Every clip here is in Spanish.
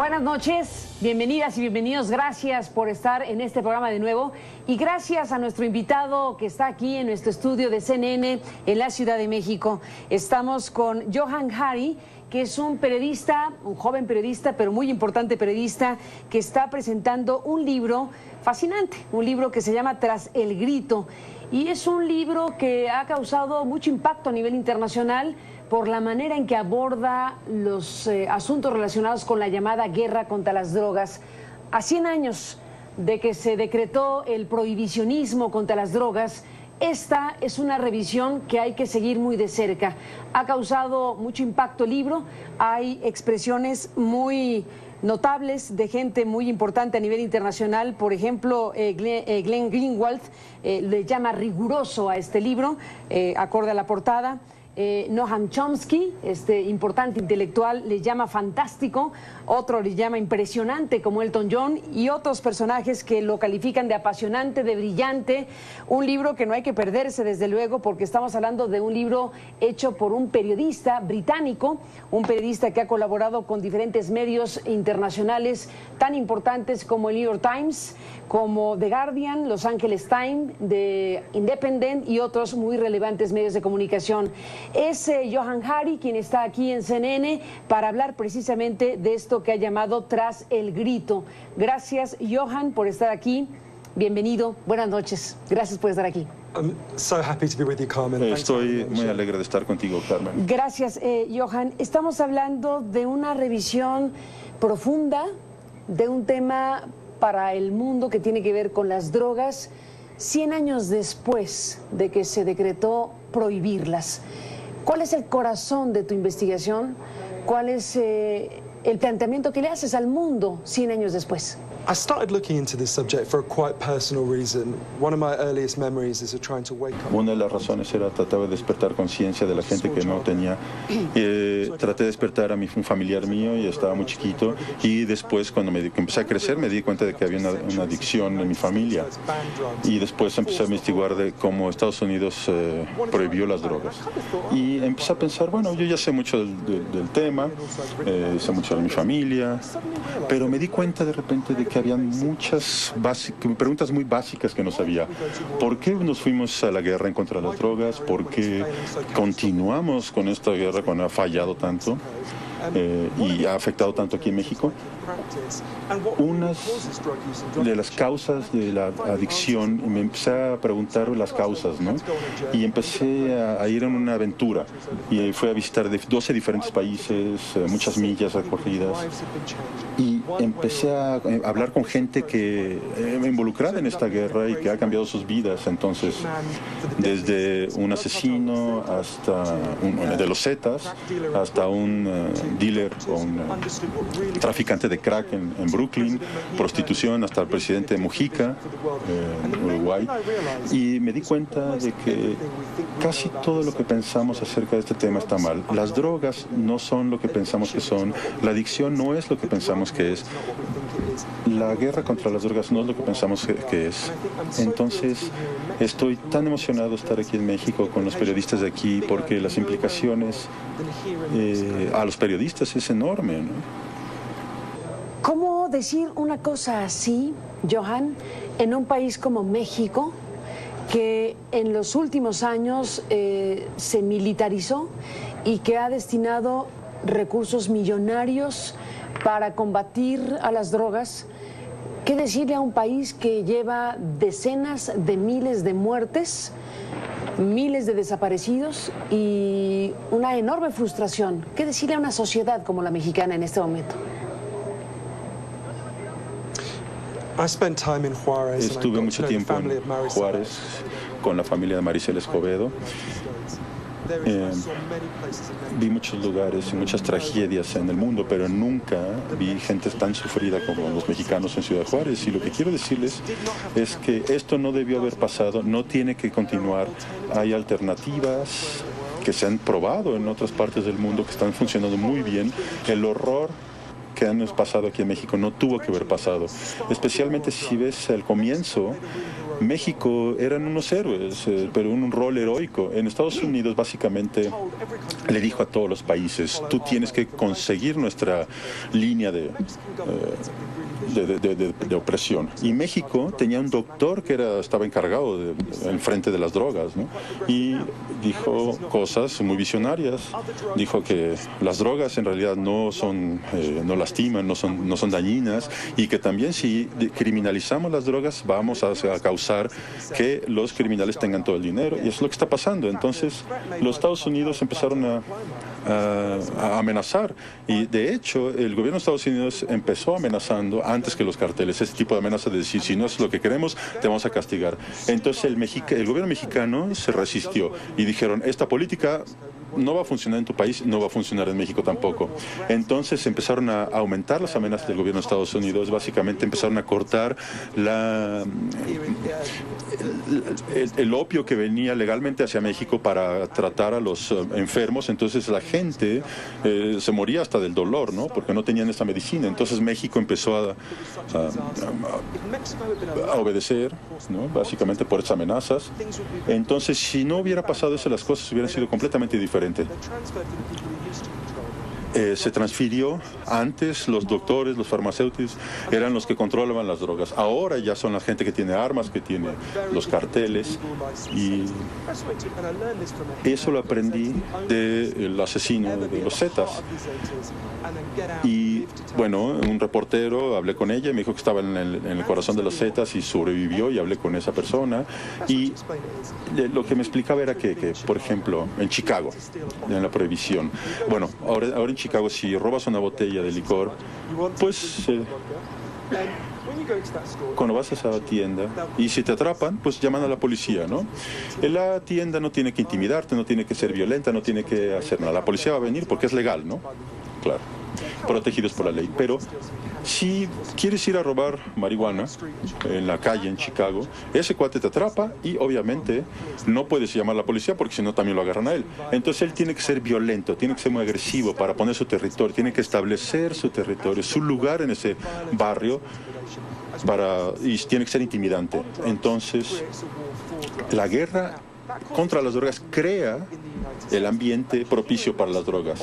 Buenas noches, bienvenidas y bienvenidos. Gracias por estar en este programa de nuevo y gracias a nuestro invitado que está aquí en nuestro estudio de CNN en la Ciudad de México. Estamos con Johann Hari, que es un periodista, un joven periodista, pero muy importante periodista, que está presentando un libro fascinante, un libro que se llama Tras el Grito. Y es un libro que ha causado mucho impacto a nivel internacional por la manera en que aborda los asuntos relacionados con la llamada guerra contra las drogas. A 100 años de que se decretó el prohibicionismo contra las drogas, esta es una revisión que hay que seguir muy de cerca. Ha causado mucho impacto el libro, hay expresiones muy notables de gente muy importante a nivel internacional. Por ejemplo, Glenn Greenwald le llama riguroso a este libro, acorde a la portada. Noam Chomsky, este importante intelectual, le llama fantástico, otro le llama impresionante como Elton John y otros personajes que lo califican de apasionante, de brillante. Un libro que no hay que perderse desde luego, porque estamos hablando de un libro hecho por un periodista británico, un periodista que ha colaborado con diferentes medios internacionales tan importantes como el New York Times, como The Guardian, Los Angeles Times, The Independent y otros muy relevantes medios de comunicación. Es Johann Hari quien está aquí en CNN para hablar precisamente de esto que ha llamado Tras el Grito. Gracias, Johann, por estar aquí. Bienvenido, buenas noches. Gracias por estar aquí. Estoy muy alegre de estar contigo, Carmen. Gracias, Johann. Estamos hablando de una revisión profunda de un tema para el mundo que tiene que ver con las drogas, 100 años después de que se decretó prohibirlas. ¿Cuál es el corazón de tu investigación? ¿Cuál es el planteamiento que le haces al mundo 100 años después? I started looking into this subject for a quite personal reason. One of my earliest memories is of trying to wake up. Una de las razones era tratar de despertar conciencia de la gente que no tenía. Traté de despertar a un familiar mío y estaba muy chiquito. Y después, cuando empecé a crecer, me di cuenta de que había una adicción en mi familia. Y después empecé a investigar de cómo Estados Unidos prohibió las drogas. Y empecé a pensar, bueno, yo ya sé mucho del tema, sé mucho de mi familia, pero me di cuenta de repente de que habían muchas preguntas muy básicas que no sabía. ¿Por qué nos fuimos a la guerra en contra de las drogas? ¿Por qué continuamos con esta guerra cuando ha fallado tanto y ha afectado tanto aquí en México? Unas de las causas de la adicción, me empecé a preguntar las causas, ¿no? Y empecé a ir en una aventura y fui a visitar 12 diferentes países, muchas millas recorridas, y empecé a hablar con gente que involucrada en esta guerra y que ha cambiado sus vidas. Entonces, desde un asesino hasta de los Zetas, hasta un dealer o un traficante de crack en Brooklyn, prostitución, hasta el presidente Mujica en Uruguay. Y me di cuenta de que casi todo lo que pensamos acerca de este tema está mal. Las drogas no son lo que pensamos que son, la adicción no es lo que pensamos que es, la guerra contra las drogas no es lo que pensamos que es. Entonces, estoy tan emocionado de estar aquí en México con los periodistas de aquí, porque las implicaciones a los periodistas es enorme, ¿no? ¿Cómo decir una cosa así, Johann, en un país como México, que en los últimos años se militarizó y que ha destinado recursos millonarios para combatir a las drogas? ¿Qué decirle a un país que lleva decenas de miles de muertes, miles de desaparecidos y una enorme frustración? ¿Qué decirle a una sociedad como la mexicana en este momento? Estuve mucho tiempo en Juárez con la familia de Maricel Escobedo. Vi muchos lugares y muchas tragedias en el mundo, pero nunca vi gente tan sufrida como los mexicanos en Ciudad Juárez. Y lo que quiero decirles es que esto no debió haber pasado, no tiene que continuar. Hay alternativas que se han probado en otras partes del mundo que están funcionando muy bien. El horror que han pasado aquí en México no tuvo que haber pasado, especialmente si ves el comienzo México eran unos héroes, pero un rol heroico. En Estados Unidos básicamente le dijo a todos los países, tú tienes que conseguir nuestra línea de opresión. Y México tenía un doctor que estaba encargado en frente de las drogas, ¿no? Y dijo cosas muy visionarias. Dijo que las drogas en realidad no lastiman, no son dañinas, y que también si criminalizamos las drogas vamos a causar que los criminales tengan todo el dinero, y eso es lo que está pasando. Entonces los Estados Unidos empezaron a amenazar, y de hecho el gobierno de Estados Unidos empezó amenazando antes que los carteles, ese tipo de amenaza de decir, si no es lo que queremos, te vamos a castigar. Entonces el gobierno mexicano se resistió y dijeron, esta política no va a funcionar en tu país, no va a funcionar en México tampoco. Entonces empezaron a aumentar las amenazas del gobierno de Estados Unidos, básicamente empezaron a cortar el opio que venía legalmente hacia México para tratar a los enfermos. Entonces la gente se moría hasta del dolor, ¿no? Porque no tenían esta medicina. Entonces México empezó a obedecer, ¿no? Básicamente por esas amenazas. Entonces si no hubiera pasado eso, las cosas hubieran sido completamente diferentes. Se transfirió. Antes los doctores, los farmacéuticos eran los que controlaban las drogas. Ahora ya son la gente que tiene armas, que tiene los carteles. Y eso lo aprendí del asesino de los Zetas. Y bueno, un reportero, hablé con ella y me dijo que estaba en el corazón de los Zetas y sobrevivió, y hablé con esa persona. Y lo que me explicaba era que por ejemplo, en Chicago, en la prohibición, bueno, ahora en Chicago, si robas una botella de licor, pues cuando vas a esa tienda y si te atrapan, pues llaman a la policía, ¿no? La tienda no tiene que intimidarte, no tiene que ser violenta, no tiene que hacer nada. La policía va a venir porque es legal, ¿no? Claro, protegidos por la ley. Pero si quieres ir a robar marihuana en la calle en Chicago, ese cuate te atrapa y obviamente no puedes llamar a la policía porque si no también lo agarran a él. Entonces él tiene que ser violento, tiene que ser muy agresivo para poner su territorio, tiene que establecer su territorio, su lugar en ese barrio, y tiene que ser intimidante. Entonces la guerra contra las drogas crea el ambiente propicio para las drogas.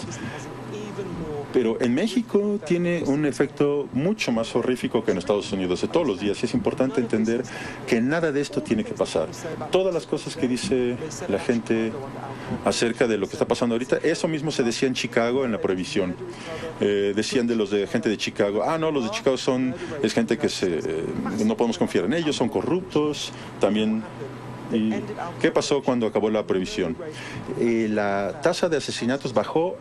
Pero en México tiene un efecto mucho más horrífico que en Estados Unidos de todos los días, y es importante entender que nada de esto tiene que pasar. Todas las cosas que dice la gente acerca de lo que está pasando ahorita, eso mismo se decía en Chicago en la prohibición. Decían de gente de Chicago, no, los de Chicago es gente que no podemos confiar en ellos, son corruptos, también. ¿Y qué pasó cuando acabó la prohibición? La tasa de asesinatos bajó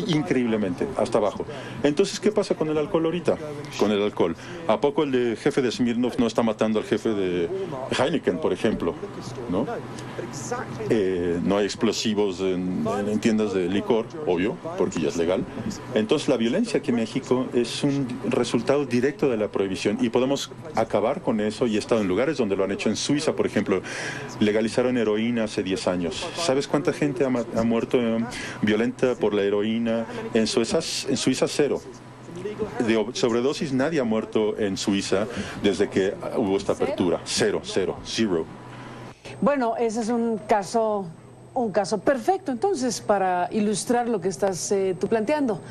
increíblemente, hasta abajo. Entonces, ¿qué pasa con el alcohol ahorita? Con el alcohol. ¿A poco el jefe de Smirnoff no está matando al jefe de Heineken, por ejemplo? ¿No? No hay explosivos en tiendas de licor, obvio, porque ya es legal. Entonces, la violencia aquí en México es un resultado directo de la prohibición, y podemos acabar con eso, y he estado en lugares donde lo han hecho. En Suiza, por ejemplo, legalizaron heroína hace 10 años. ¿Sabes cuánta gente ha muerto violenta por la heroína? En Suiza cero. De sobredosis nadie ha muerto en Suiza desde que hubo esta apertura. Cero. Bueno, ese es un caso perfecto entonces para ilustrar lo que estás tú planteando.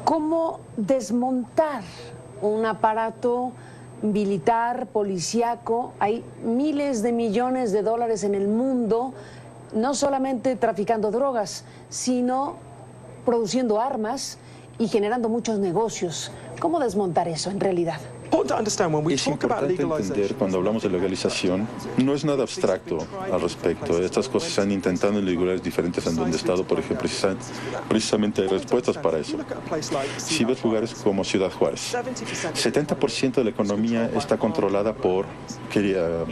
¿Cómo desmontar un aparato militar, policíaco? Hay miles de millones de dólares en el mundo, no solamente traficando drogas, sino produciendo armas y generando muchos negocios. ¿Cómo desmontar eso en realidad? Es importante entender, cuando hablamos de legalización, no es nada abstracto al respecto. Estas cosas se han intentado en lugares diferentes en donde he estado, por ejemplo, precisamente hay respuestas para eso. Si ves lugares como Ciudad Juárez, 70% de la economía está controlada por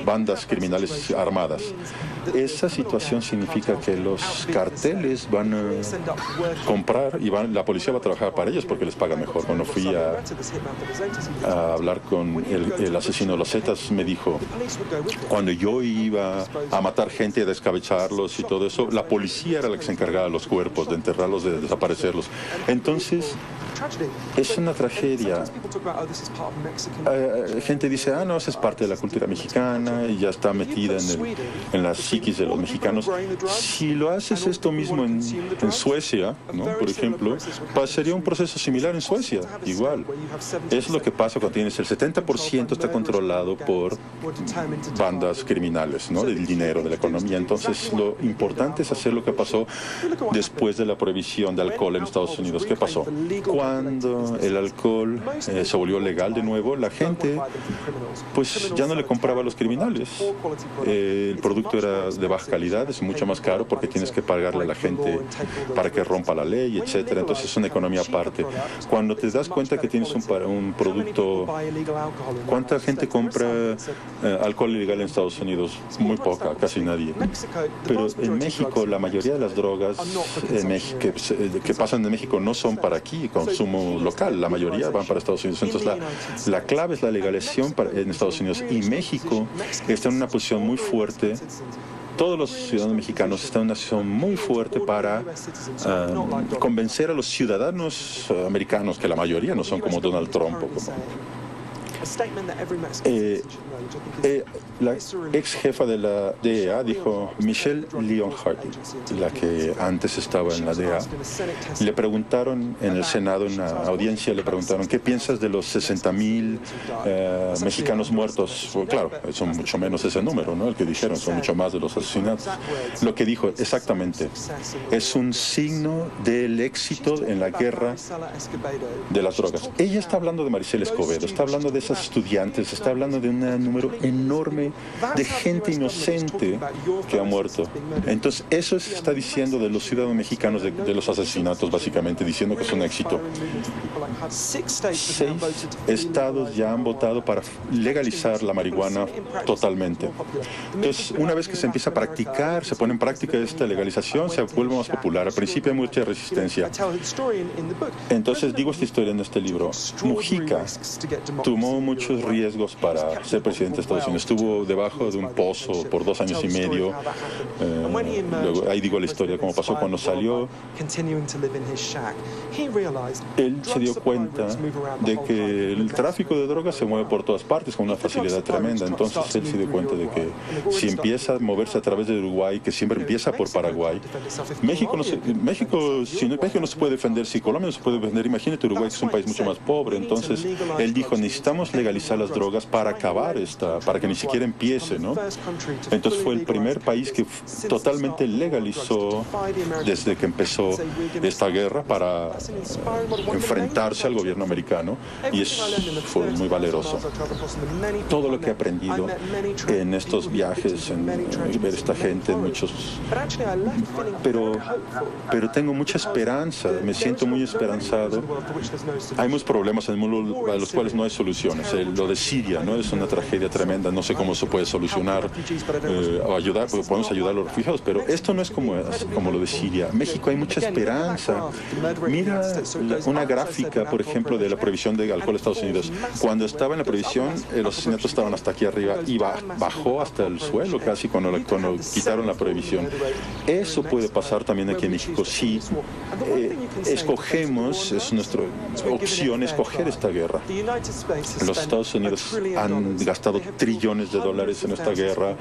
bandas criminales armadas. Esa situación significa que los carteles van a comprar y la policía va a trabajar para ellos porque les paga mejor. Cuando fui a hablar con el asesino de los Zetas, me dijo, cuando yo iba a matar gente, a descabezarlos y todo eso, la policía era la que se encargaba de los cuerpos, de enterrarlos, de desaparecerlos. Entonces, Es una tragedia. Gente dice, no, esa es parte de la cultura mexicana y ya está metida en la psiquis de los mexicanos. Si lo haces esto mismo en Suecia, ¿no? Por ejemplo, pasaría un proceso similar en Suecia, igual. Es lo que pasa cuando tienes el 70% está controlado por bandas criminales, ¿no? Del dinero, de la economía. Entonces, lo importante es hacer lo que pasó después de la prohibición de alcohol en Estados Unidos. ¿Qué pasó? Cuando el alcohol se volvió legal de nuevo, la gente pues ya no le compraba a los criminales. El producto era de baja calidad, es mucho más caro porque tienes que pagarle a la gente para que rompa la ley, etcétera. Entonces es una economía aparte. Cuando te das cuenta que tienes un producto, ¿cuánta gente compra alcohol ilegal en Estados Unidos? Muy poca, casi nadie. Pero en México la mayoría de las drogas que pasan de México no son para aquí, consumo local, la mayoría van para Estados Unidos. Entonces la clave es la legalización en Estados Unidos, y México está en una posición muy fuerte. Todos los ciudadanos mexicanos están en una situación muy fuerte para convencer a los ciudadanos americanos, que la mayoría no son como Donald Trump o como... la ex jefa de la DEA dijo, Michelle Leonhardt, la que antes estaba en la DEA, le preguntaron en el Senado, en una audiencia, le preguntaron, ¿qué piensas de los 60,000 mexicanos muertos? Pues, claro, son mucho menos ese número, ¿no? El que dijeron, son mucho más de los asesinatos. Lo que dijo, exactamente, es un signo del éxito en la guerra de las drogas. Ella está hablando de Maricela Escobedo, está hablando de esas estudiantes, está hablando de un número enorme de gente inocente que ha muerto. Entonces, eso se está diciendo de los ciudadanos mexicanos de los asesinatos, básicamente, diciendo que es un éxito. 6 estados ya han votado para legalizar la marihuana totalmente. Entonces, una vez que se empieza a practicar, se pone en práctica esta legalización, se vuelve más popular. Al principio hay mucha resistencia. Entonces, digo esta historia en este libro. Mujica tomó muchos riesgos para ser presidente de Estados Unidos. Estuvo debajo de un pozo por 2 años y medio. Luego, ahí digo la historia, cómo pasó cuando salió. Él se dio cuenta de que el tráfico de drogas se mueve por todas partes con una facilidad tremenda. Entonces él se dio cuenta de que si empieza a moverse a través de Uruguay, que siempre empieza por Paraguay, México no se puede defender. Si Colombia no se puede defender, imagínate Uruguay, que es un país mucho más pobre. Entonces él dijo, necesitamos legalizar las drogas para acabar para que ni siquiera empiece, ¿no? Entonces fue el primer país que totalmente legalizó desde que empezó esta guerra para enfrentarse al gobierno americano, y eso fue muy valeroso. Todo lo que he aprendido en estos viajes, en ver esta gente, pero tengo mucha esperanza, me siento muy esperanzado. Hay muchos problemas en el mundo a los cuales no hay soluciones. Lo de Siria, ¿no? Es una tragedia tremenda, no sé cómo se puede solucionar o ayudar, porque podemos ayudar a los refugiados, pero esto no es como lo de Siria. México hay mucha esperanza. Mira una gráfica, por ejemplo, de la prohibición de alcohol en Estados Unidos. Cuando estaba en la prohibición, los asesinatos estaban hasta aquí arriba y bajó hasta el suelo casi cuando quitaron la prohibición. Eso puede pasar también aquí en México si escogemos, es nuestra opción escoger esta guerra. Los Estados Unidos han gastado trillones de dólares en esta guerra,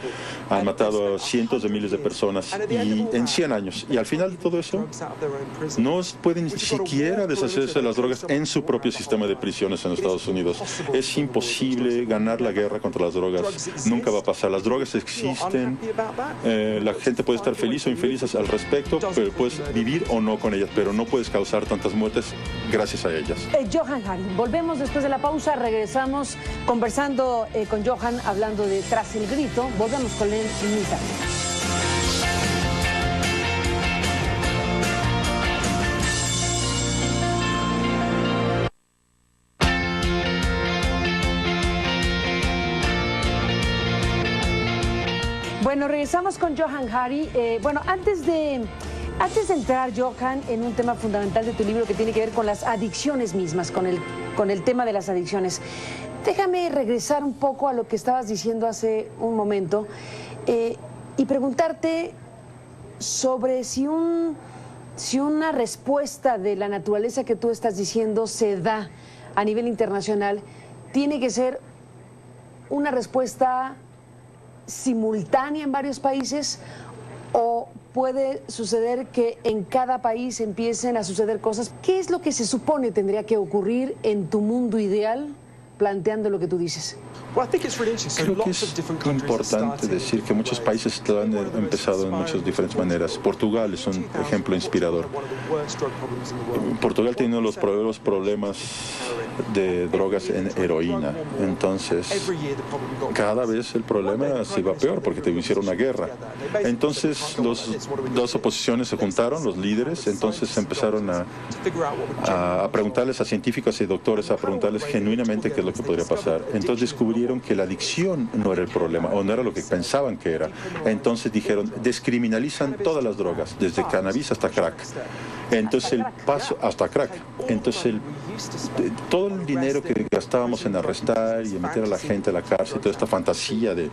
han matado a cientos de miles de personas en 100 años. Y al final de todo eso, no pueden ni siquiera deshacerse de las drogas en su propio sistema de prisiones en Estados Unidos. Es imposible ganar la guerra contra las drogas. Nunca va a pasar. Las drogas existen. La gente puede estar feliz o infeliz al respecto, pero puedes vivir o no con ellas, pero no puedes causar tantas muertes gracias a ellas. Johan Hari, volvemos después de la pausa, regresamos conversando con Johan, hablando de Tras el Grito. Volvemos con él en un instante. Bueno, regresamos con Johan Hari. Antes de entrar, Johan, en un tema fundamental de tu libro que tiene que ver con las adicciones mismas, con el tema de las adicciones, déjame regresar un poco a lo que estabas diciendo hace un momento y preguntarte sobre si si una respuesta de la naturaleza que tú estás diciendo se da a nivel internacional, tiene que ser una respuesta simultánea en varios países, o puede suceder que en cada país empiecen a suceder cosas. ¿Qué es lo que se supone tendría que ocurrir en tu mundo ideal, planteando lo que tú dices? Creo que es importante decir que muchos países lo han empezado en muchas diferentes maneras. Portugal es un ejemplo inspirador. Portugal tiene uno de los peores problemas de drogas en heroína. Entonces, cada vez el problema se iba peor porque te hicieron una guerra. Entonces, dos oposiciones se juntaron, los líderes, entonces empezaron a preguntarles a científicos y doctores, a preguntarles genuinamente qué es lo que podría pasar. Entonces descubrieron que la adicción no era el problema, o no era lo que pensaban que era. Entonces dijeron, descriminalizan todas las drogas, desde cannabis hasta crack. Entonces el paso hasta crack. Entonces todo el dinero que gastábamos en arrestar y en meter a la gente a la cárcel, toda esta fantasía de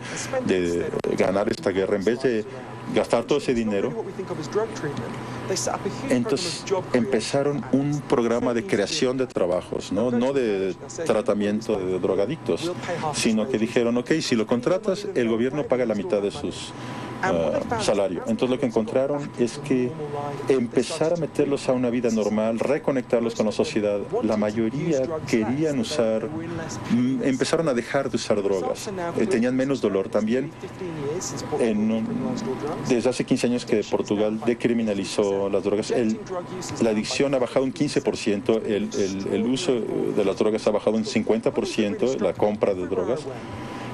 ganar esta guerra, en vez de gastar todo ese dinero, entonces empezaron un programa de creación de trabajos, no de tratamiento de drogadictos, sino que dijeron, ok, si lo contratas, el gobierno paga la mitad de sus salario. Entonces lo que encontraron es que empezar a meterlos a una vida normal, reconectarlos con la sociedad, la mayoría querían usar, empezaron a dejar de usar drogas, tenían menos dolor también. Desde hace 15 años que Portugal decriminalizó las drogas, la adicción ha bajado un 15%, el uso de las drogas ha bajado un 50%, la compra de drogas.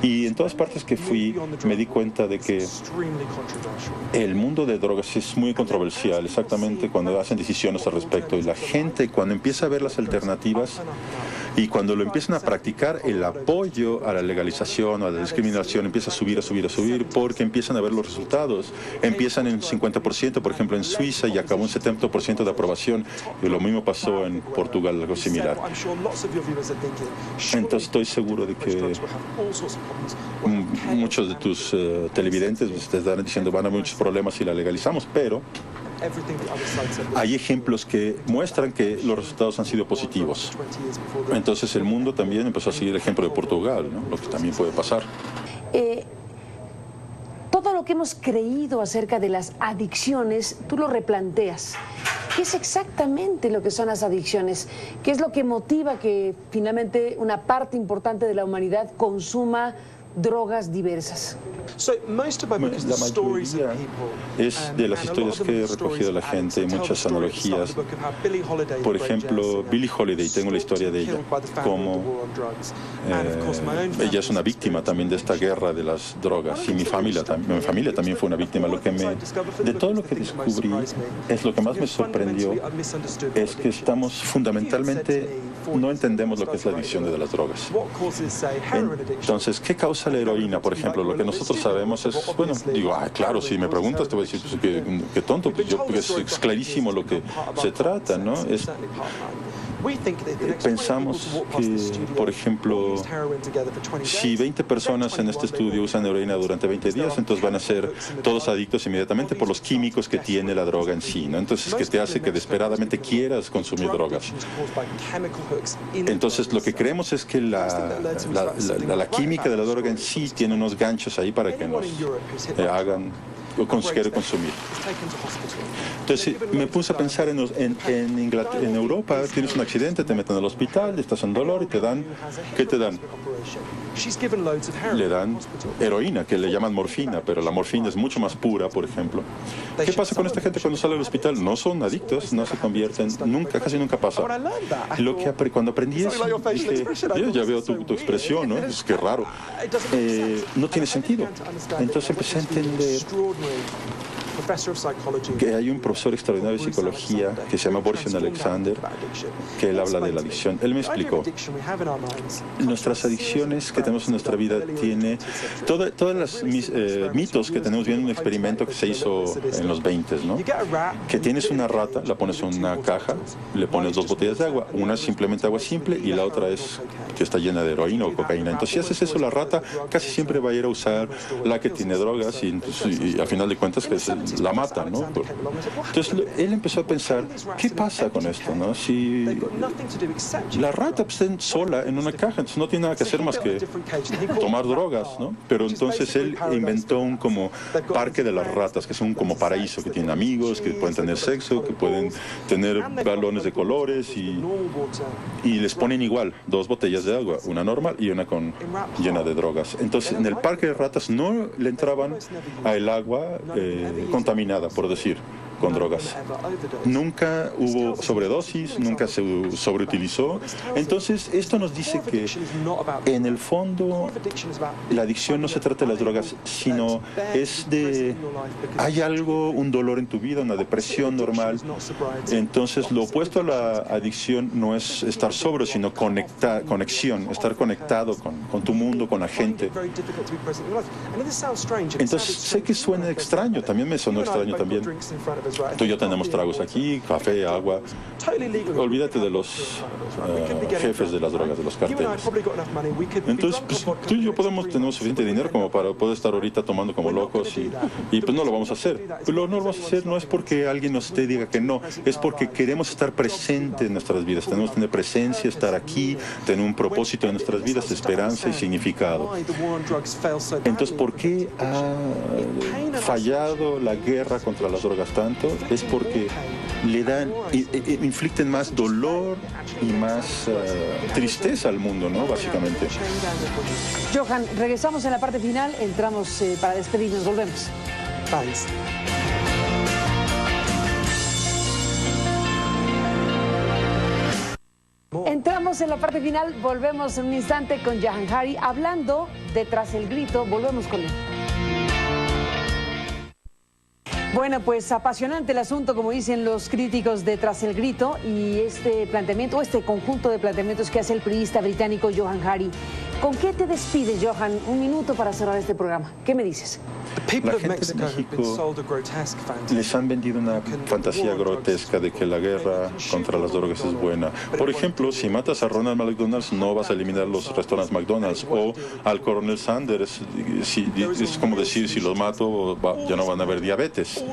Y en todas partes que fui me di cuenta de que el mundo de drogas es muy controversial, exactamente cuando hacen decisiones al respecto. Y la gente, cuando empieza a ver las alternativas y cuando lo empiezan a practicar, el apoyo a la legalización o a la discriminación empieza a subir, porque empiezan a ver los resultados. Empiezan en 50%, por ejemplo, en Suiza, y acabó un 70% de aprobación. Y lo mismo pasó en Portugal, algo similar. Entonces estoy seguro de que muchos de tus televidentes te están diciendo van a haber muchos problemas si la legalizamos, pero hay ejemplos que muestran que los resultados han sido positivos. Entonces el mundo también empezó a seguir el ejemplo de Portugal, ¿no? Lo que también puede pasar. Todo lo que hemos creído acerca de las adicciones, tú lo replanteas. ¿Qué es exactamente lo que son las adicciones? ¿Qué es lo que motiva que finalmente una parte importante de la humanidad consuma drogas diversas? La mayoría es de las historias que he recogido de la gente, muchas analogías. Por ejemplo, Billie Holiday, tengo la historia de ella, como ella es una víctima también de esta guerra de las drogas, y mi familia también fue una víctima. De todo lo que descubrí, es lo que más me sorprendió, es que estamos fundamentalmente, no entendemos lo que es la adicción de las drogas. Entonces, ¿qué causa la heroína, por ejemplo? Lo que nosotros sabemos es, bueno, digo, claro, si me preguntas te voy a decir, pues, qué tonto, pues es clarísimo lo que se trata, ¿no? Pensamos que, por ejemplo, si 20 personas en este estudio usan heroína durante 20 días, entonces van a ser todos adictos inmediatamente por los químicos que tiene la droga en sí, ¿no? Entonces, que te hace que desesperadamente quieras consumir drogas. Entonces, lo que creemos es que la química de la droga en sí tiene unos ganchos ahí para que nos hagan quiere consumir. Entonces me puse a pensar en Europa, tienes un accidente, te meten al hospital, estás en dolor y te dan, ¿qué te dan? Le dan heroína, que le llaman morfina, pero la morfina es mucho más pura, por ejemplo. ¿Qué pasa con esta gente cuando sale del hospital? No son adictos, no se convierten, casi nunca pasa. Cuando aprendí eso, dije, ya veo tu expresión, ¿no? Es que raro. No tiene sentido. Entonces empecé a entender que hay un profesor extraordinario de psicología que se llama Boris Alexander, que él habla de la adicción. Él me explicó, nuestras adicciones que tenemos en nuestra vida tiene todas las mitos que tenemos. Viendo un experimento que se hizo en los 20, ¿no? Que tienes una rata, la pones en una caja, le pones 2 botellas de agua, una es simplemente agua simple y la otra es que está llena de heroína o cocaína. Entonces, si haces eso, la rata casi siempre va a ir a usar la que tiene drogas y a final de cuentas que la matan, ¿no? Entonces él empezó a pensar, ¿qué pasa con esto, no? Si la rata está sola en una caja, entonces no tiene nada que hacer más que tomar drogas, ¿no? Pero entonces él inventó un como parque de las ratas, que es un como paraíso, que tienen amigos, que pueden tener sexo, que pueden tener balones de colores y les ponen igual 2 botellas de agua, una normal y una llena de drogas. Entonces en el parque de ratas no le entraban a el agua contaminada, por decir, con drogas. Nunca hubo sobredosis, nunca se sobreutilizó. Entonces, esto nos dice que en el fondo la adicción no se trata de las drogas, sino es de... hay algo, un dolor en tu vida, una depresión normal. Entonces, lo opuesto a la adicción no es estar sobrio, sino conexión, estar conectado con tu mundo, con la gente. Entonces, sé que suena extraño, también me sonó extraño también. Tú y yo tenemos tragos aquí, café, agua. Olvídate de los jefes de las drogas, de los carteles. Entonces, pues, tú y yo tenemos suficiente dinero como para poder estar ahorita tomando como locos y pues no lo vamos a hacer. Pero no lo vamos a hacer no es porque alguien nos diga que no, es porque queremos estar presentes en nuestras vidas. Tenemos que tener presencia, estar aquí, tener un propósito en nuestras vidas, esperanza y significado. Entonces, ¿por qué ha fallado la guerra contra las drogas tanto? Es porque le dan, inflicten más dolor y más tristeza al mundo, ¿no? Básicamente. Johan, regresamos en la parte final, entramos para despedirnos, volvemos. Thanks. Entramos en la parte final, volvemos en un instante con Johan Hari hablando de Tras el Grito, volvemos con él. Bueno, pues apasionante el asunto, como dicen los críticos de Tras el Grito, y este planteamiento, este conjunto de planteamientos que hace el periodista británico Johan Hari. ¿Con qué te despides, Johan? Un minuto para cerrar este programa. ¿Qué me dices? La gente de México les han vendido una fantasía grotesca de que la guerra contra las drogas es buena. Por ejemplo, si matas a Ronald McDonald, no vas a eliminar los restaurantes McDonald's, o al coronel Sanders, es como decir, si los mato ya no van a haber diabetes.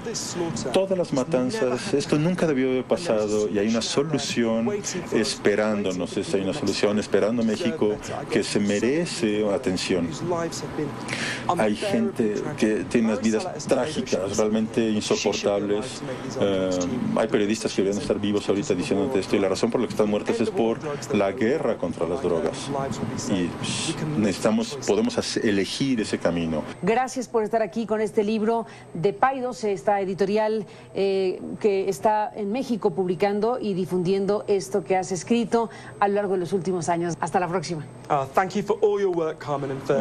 Todas las matanzas, esto nunca debió haber pasado y hay una solución esperándonos, hay una solución esperando a México que se merece atención. Hay gente que tiene unas vidas trágicas, realmente insoportables. Hay periodistas que deberían estar vivos ahorita diciéndote esto, y la razón por la que están muertas es por la guerra contra las drogas. Y podemos elegir ese camino. Gracias por estar aquí con este libro de Paidós, esta editorial que está en México publicando y difundiendo esto que has escrito a lo largo de los últimos años. Hasta la próxima.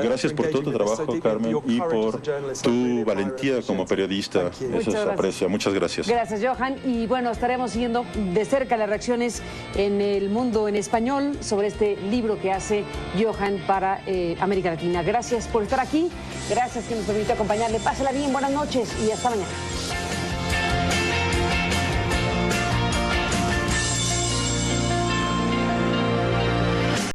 Gracias por todo tu trabajo, Carmen, y por tu valentía como periodista. Eso se aprecia. Muchas gracias. Gracias, Johan. Y bueno, estaremos siguiendo de cerca las reacciones en el mundo en español sobre este libro que hace Johan para América Latina. Gracias por estar aquí. Gracias que nos permitió acompañarle. Pásala bien, buenas noches y hasta mañana.